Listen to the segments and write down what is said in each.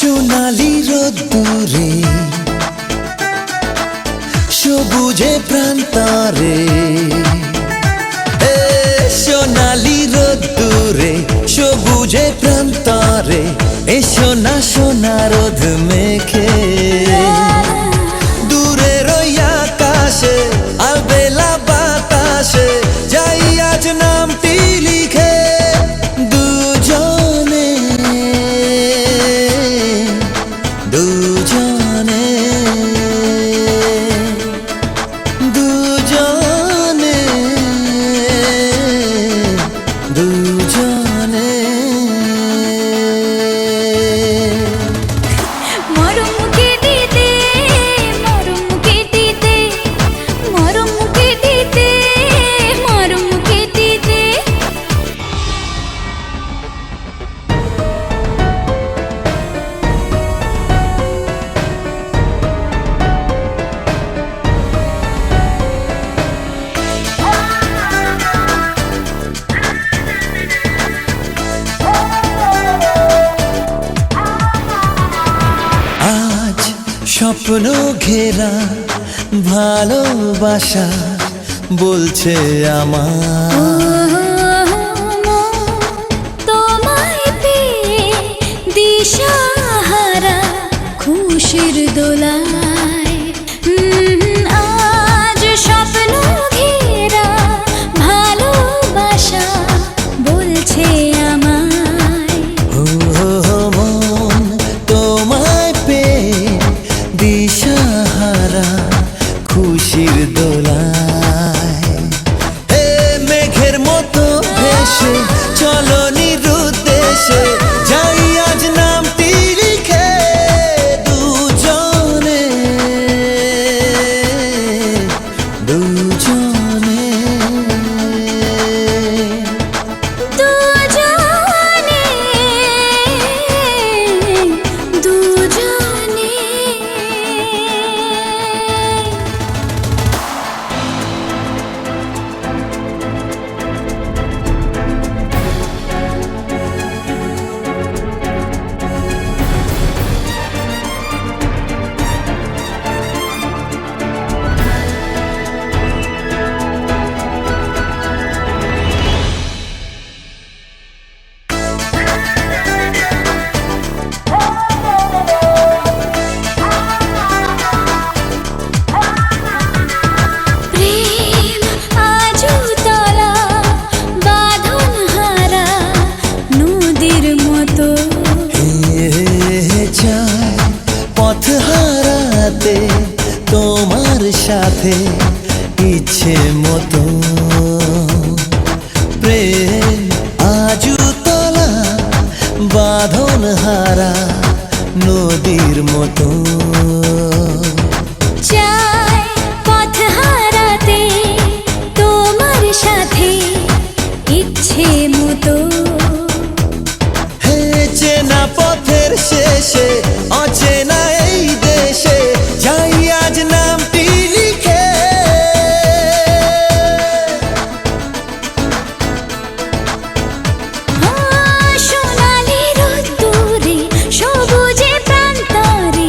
সোনালি রোদ্দুরে সবুজে প্রান্তরে, সোনালি রোদ্দুরে সবুজে প্রান্তরে, এসো না সোনা রোদ মেখে দূরের ওই আকাশে আলবেলা বাতাসে যাই আজ নামটি লিখে দুজনে দুজনে দুজনে দুজনে। মরম কেটিতে মরম কেটিতে মরম কেটিতে মরম কেটিতে। আজ স্বপ্ন ঘেরা ভালোবাসা বলছে আমার, তোমায় পেয়ে দিশাহারা খুশির দোলায়। আজ স্বপ্ন ঘেরা ভালোবাসা বলছে আমায়। ও মন তোমায় পেয়ে দিশাহারা খুশির দোলায়। হে মেঘের মতো ভেসে চলো নিরুদ্দেশে যাই আজ নামটি লিখে দুজনে দুজনে দুজনে দুজনে। প্রেম আজও তলা বাঁধন হারা নদীর মতো। যায় পথ হারাতে তোমার সাথে ইচ্ছে মতো। প্রেম আজু তলা বাঁধন হারা নদীর মতো। চাই পথ হারাতে তোমার সাথে ইচ্ছে মতো। হে চেনা পথের শেষে অচেনা এই দেশে যাই আজ নামটি লিখে সোনালি রোদ্দুরে সবুজে প্রান্তরে,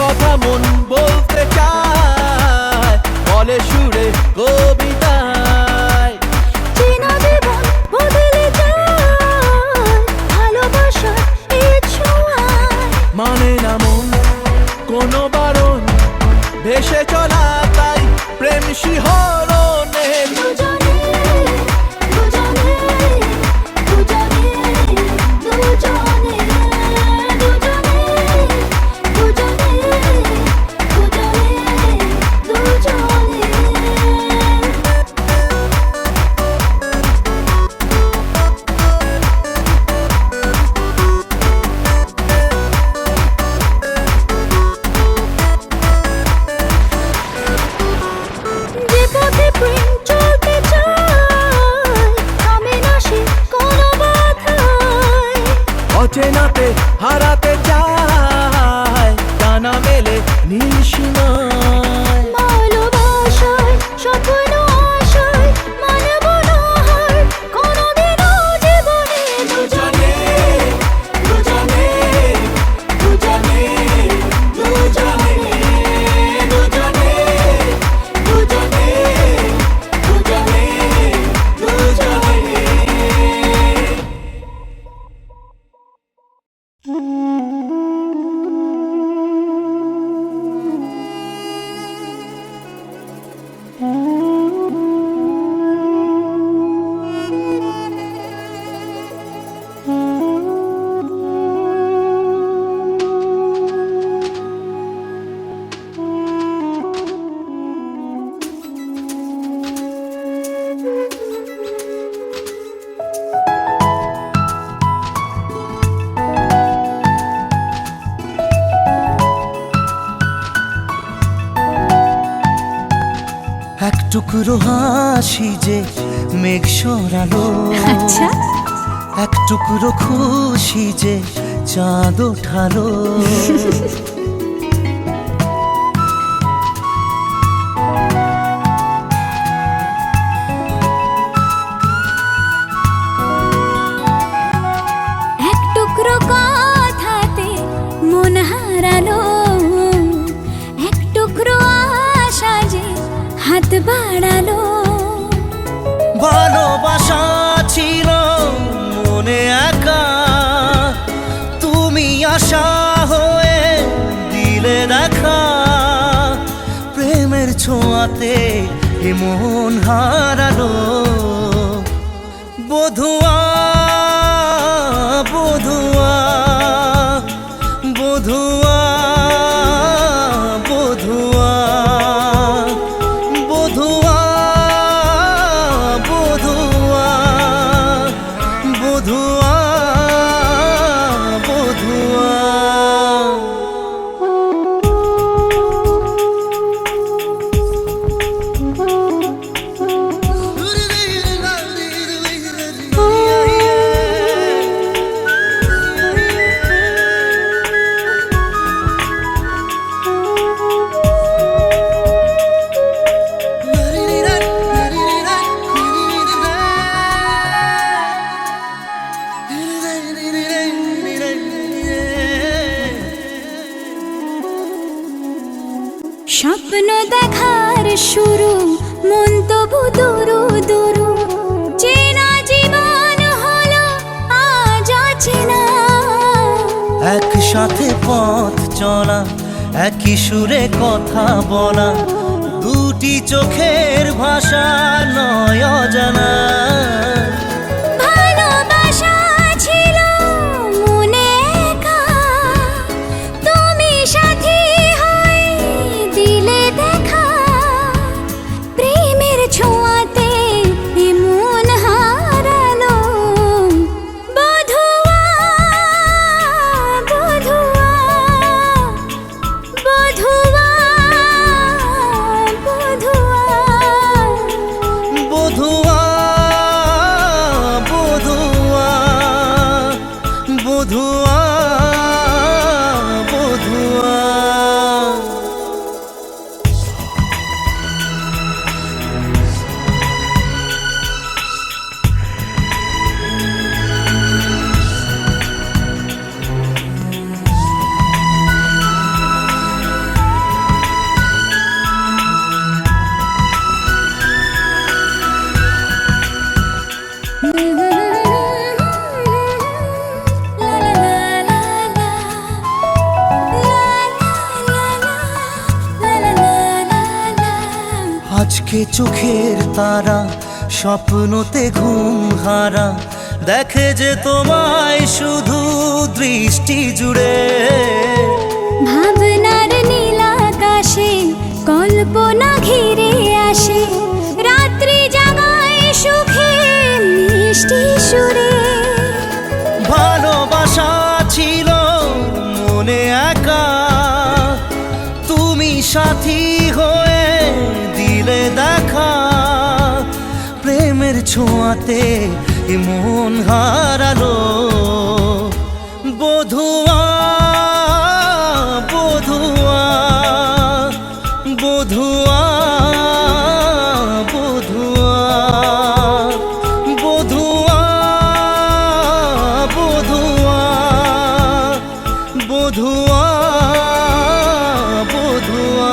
কথা মন বলতে চায়, বলে সুরে কবিতায়। চেনা জীবন বদলে যায় ভালোবাসার এই ছোঁয়ায়। মানে না মন কোনো বারণ, ভেসে চলা তাই প্রেম শিহরণে। দুজনে দুজনে দুজনে দুজনে দুজনে দুজনে দুজনে যে পথে প্রেম চলতে চায় থামে না সে কোনো বাধায়। অচেনাতে হারাতে চায়, টানা মেলে নীল সীমায়। ভালোবাসায় স্বপ্ন আশায় মানব না হার কোনোদিনও জীবনে। দুজনে দুজনে দুজনে দুজনে দুজনে দুজনে দুজনে দুজনে। এক টুকরো হাসি যে মেঘ সরালো, আচ্ছা এক টুকরো খুশি যে চাঁদ ওঠালো। এক টুকরো কথাতে মন হারালো, এক টুকরো আশা যে হাত বাড়ালো। ভালোবাসা ছিল মনে একা, তুমি আশা হয়ে দিলে দেখা। প্রেমের ছোঁয়াতে এ মন হারালো। বধুয়া বধুয়া বধুয়া বধুয়া বধুয়া বধুয়া বধুয়া বধুয়া। স্বপ্ন দেখার শুরু মন তবু দুরু দুরু, চেনা জীবন হলো আজ অচেনা। একসাথে পথ চলা, একই সুরে কথা বলা, দুটি চোখের ভাষা নয় অজানা। ভালোবাসা ছিল মনে একা, তুমি সাথী হয়ে দিলে দেখা। প্রেমের ছোঁয়াতে এ মন হারালো। বধুয়া বধুয়া বধুয়া বধুয়া বধুয়া চোখে চোখের তারা স্বপ্নতে ঘুম হারা দেখে যে তোমায় শুধু দৃষ্টি জুড়ে। ভাবনার নীল আকাশে কল্পনা ঘিরে আসে, রাত্রি জাগায় সুখে মিষ্টি সুরে। ভালোবাসা ছিল মনে একা, তুমি সাথী হয়ে দিলে দেখা। প্রেমের ছোঁয়াতে এ মন হারালো, বধুয়া বধুয়া বধুয়া বধুয়া বধুয়া বধুয়া বধুয়া বধুয়া।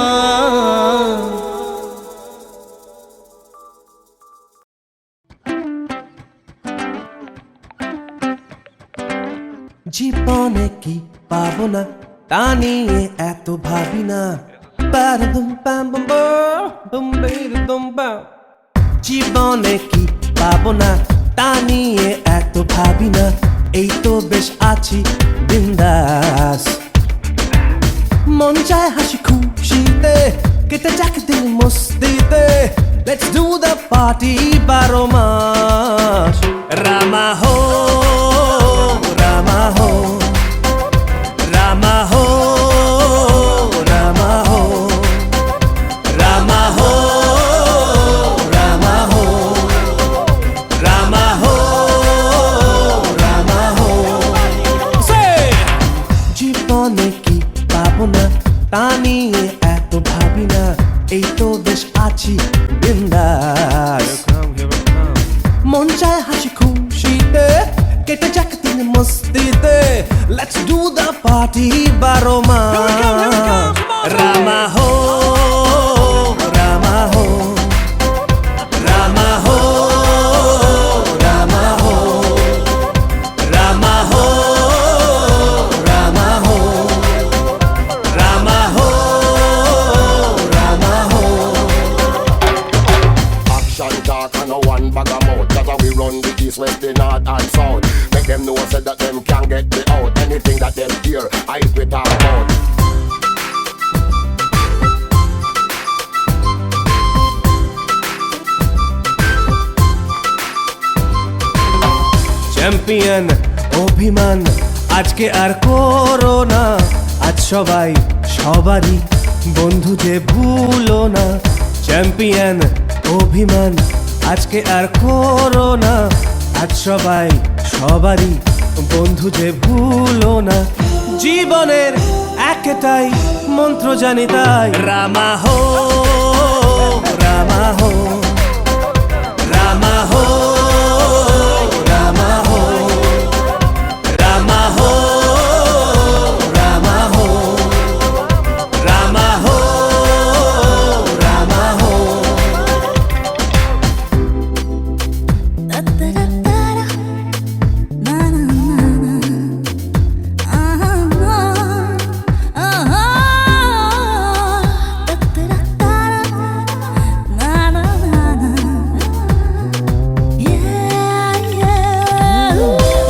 জীবনে কি পাবো না তা নিয়ে এত ভাবি না। জীবনে কি পাবো না তা নিয়ে এত ভাবি না, এই তো বেশ আছি বিন্দাস। মন চায় হাসি খুশিতে কেটে যাক দিন মস্তিতে, লেটস ডু দ্য পার্টি 12 মাস। রামা হো রামা হো রামা হো রামা হো রামা হো রামা হো রামা হো রামা হো। জীবনে কি পাবো না তা নিয়ে এত ভাবি না, এই তো বেশ আছি বিন্দাস। মন চায় হাসি খুশিতে কেটে যাক দিন মস্তিতে, লেটস ডু দ্য পার্টি 12 মাস। রামা হো রামা হো রামা হো রামা হো রামা হো রামা হো রামা হো রামা হো। Action talk and no one bag of mouth. That's how we run the east, west, the north and south. Make them know said that them can't get me out. Anything that them hear, I we talk about. Champion অভিমান আজকে আর করো না, আজ সবাই সবারই বন্ধু যে ভুলো না। চ্যাম্পিয়ন অভিমান আজকে আর করো না, আজ সবাই সবারই বন্ধু যে ভুলো না। জীবনের একটাই মন্ত্র জানি তাই, রামা হো রামা হো রামা হো রামা হো রামা হো রামা হো রামা হো রামা হো।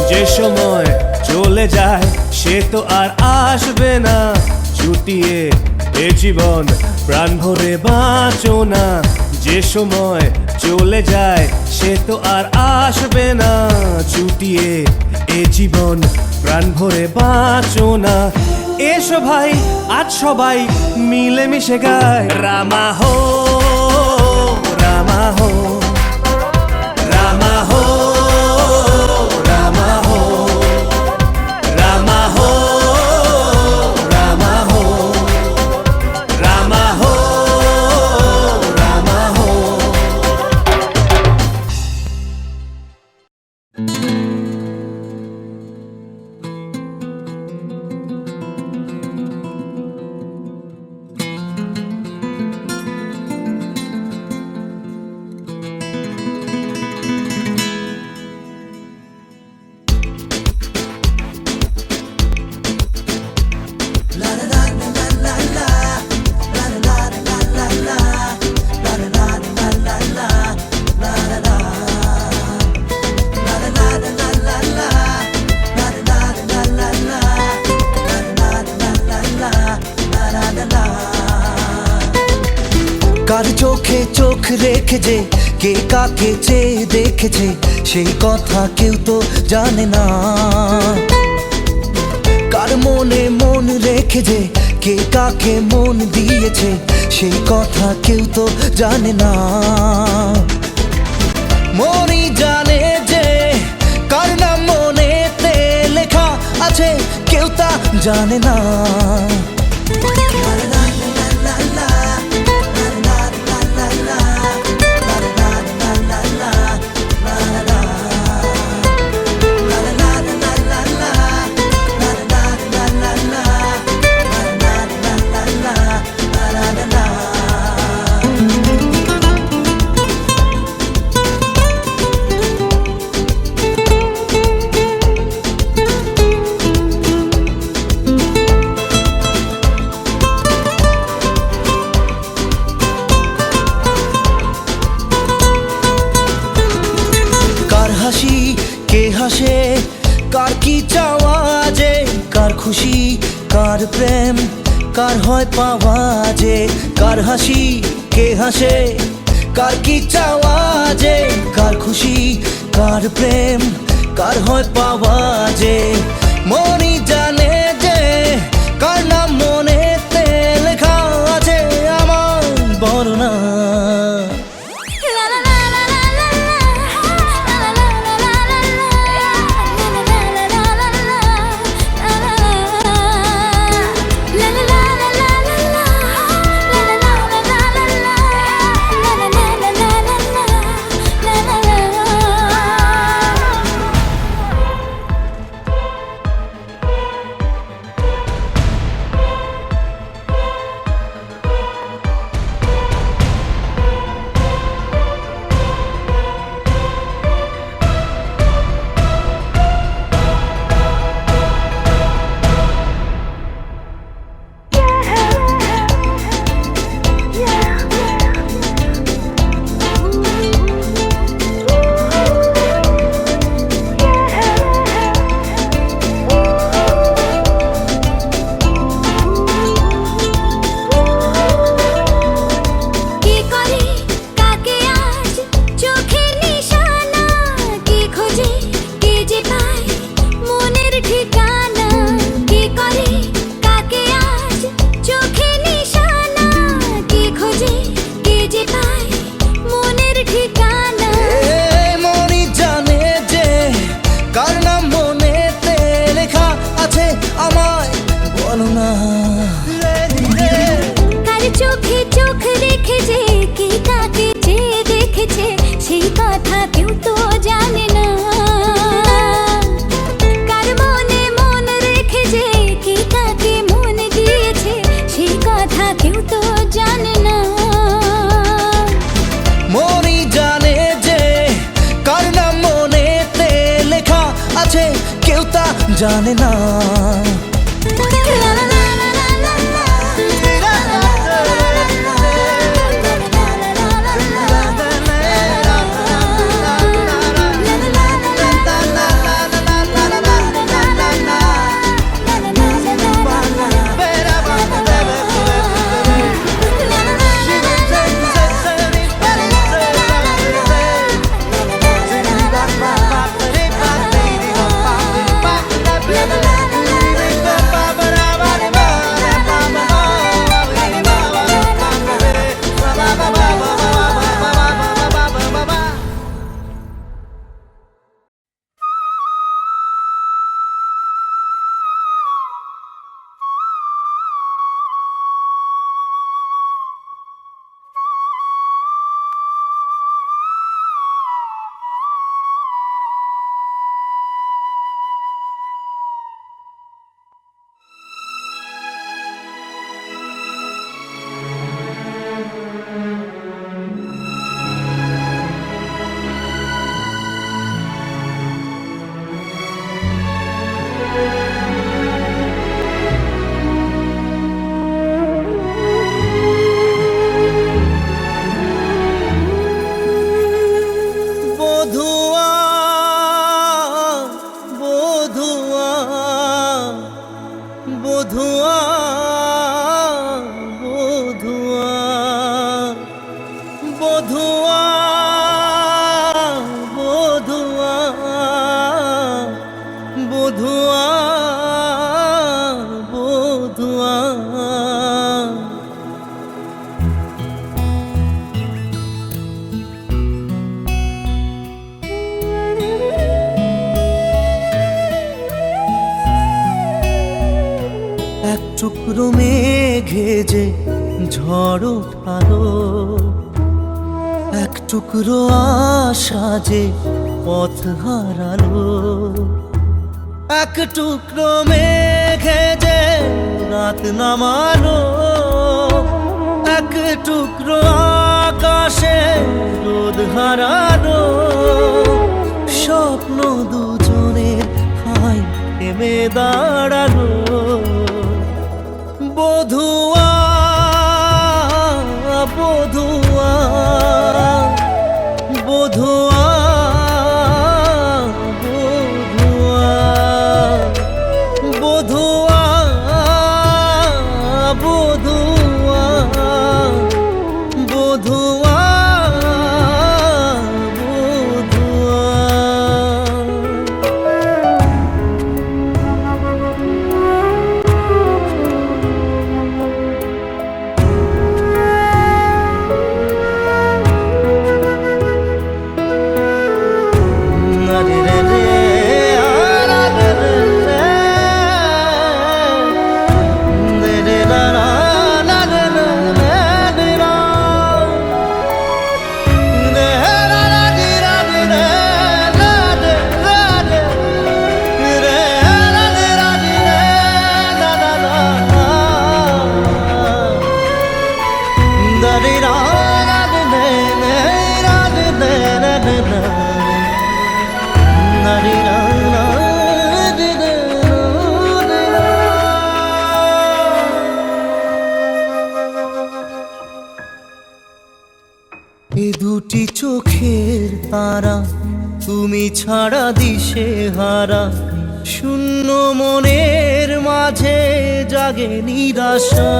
যে সময় চলে যায় সে তো আর আসবে না, চুটিয়ে এ জীবন প্রাণ ভরে বাঁচো না। যে সময় চলে যায় সে তো আর আসবে না, চুটিয়ে এ জীবন প্রাণ ভরে বাঁচো না। এসো ভাই আজ সবাই মিলে মিশে গায়, রামা হো রামা হো রামা হো রামা হো রামা হো রামা হো রামা হো রামা হো। রেখে যে কে কাকে চেয়ে দেখেছে সেই কথা কেউ তো জানে না। কার মনে মন রেখে যে কে কাকে মন দিয়েছে সেই কথা কেউ তো জানে না। মনই জানে যে কার নাম মনেতে লেখা আছে কেউ তা জানে না। হাসি কে হাসে কার কি চাওয়া যে কার খুশি কার প্রেম কার হয় পাওয়া যে কার হাসি কে হাসে কার কি চাওয়া যে কার খুশি কার প্রেম কার হয় পাওয়া যে মনই জানে যে কার নাম মনেতে লেখা আছে আমার বর্ণনা। কার চোখে চোখ রেখে যে কে কাকে চেয়ে দেখেছে সেই কথা কেউ তো জানে না। কার মনে মন রেখে যে কে কাকে মন দিয়েছে সেই কথা কেউ তো জানে না। মনই জানে যে কার নাম মনেতে লেখা আছে কেউ তা জানে না। বধুয়া টুকরো মেঘে যে ঝড় উঠালো, এক টুকরো আশা যে পথ হারালো, এক টুকরো মেঘে যে রাত নামালো, এক টুকরো আকাশে রোদ হারালো। স্বপ্ন দুজনের হাই থেমে দাঁড়ালো। বধুয়া বধুয়া বধুয়া বধুয়া বধুয়া বধুয়া বধুয়া এ দুটি চোখের তারা তুমি ছাড়া দিশে হারা, শূন্য মনের মাঝে জাগে নিরাশা।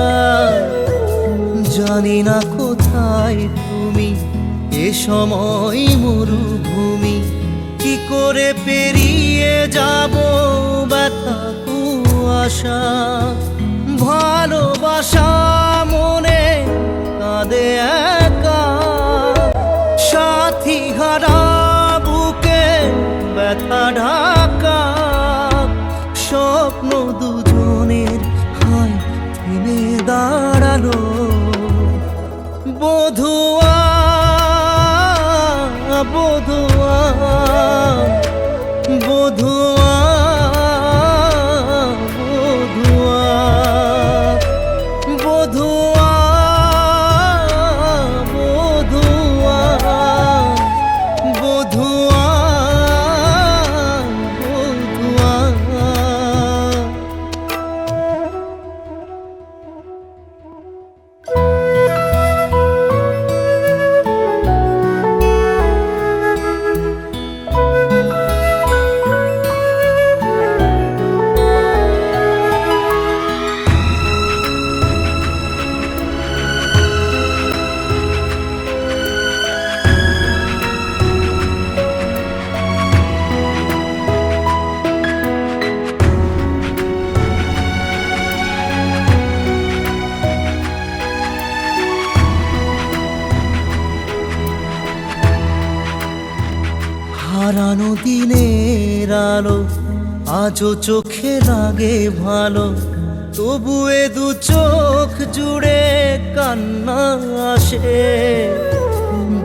জানি না কোথায় তুমি, এ সময় মরুভূমি, কি করে পেরিয়ে যাব ব্যথা কুয়াশা। ভালোবাসা মনে কাঁদে একা, সাথী হারা বুকে ব্যথা ঢাকা। স্বপ্ন দুজনের হাই থেমে দাঁড়ালো। বধুয়া বধুয়া বধুয়া বধুয়া বধুয়া বধুয়া হারানো দিনের আলো আজও চোখে লাগে ভালো, তবু এ দু চোখ জুড়ে কান্না আসে।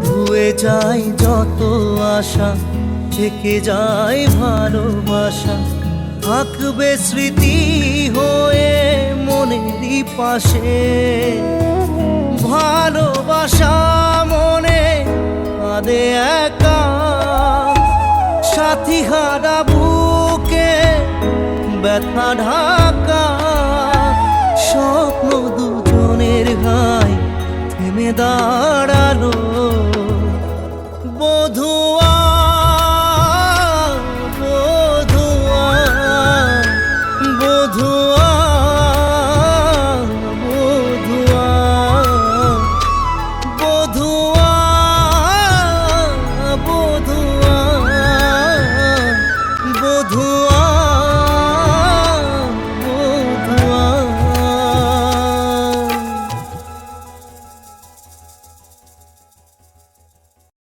ধুয়ে যায় যত আশা, থেকে যায় ভালোবাসা, থাকবে স্মৃতি হয়ে মনেরই পাশে। ভালোবাসা মনে কাঁদে একা, সাথী হারা বুকে ব্যথা ঢাকা। স্বপ্ন দুজনের গায়ে থেমে দা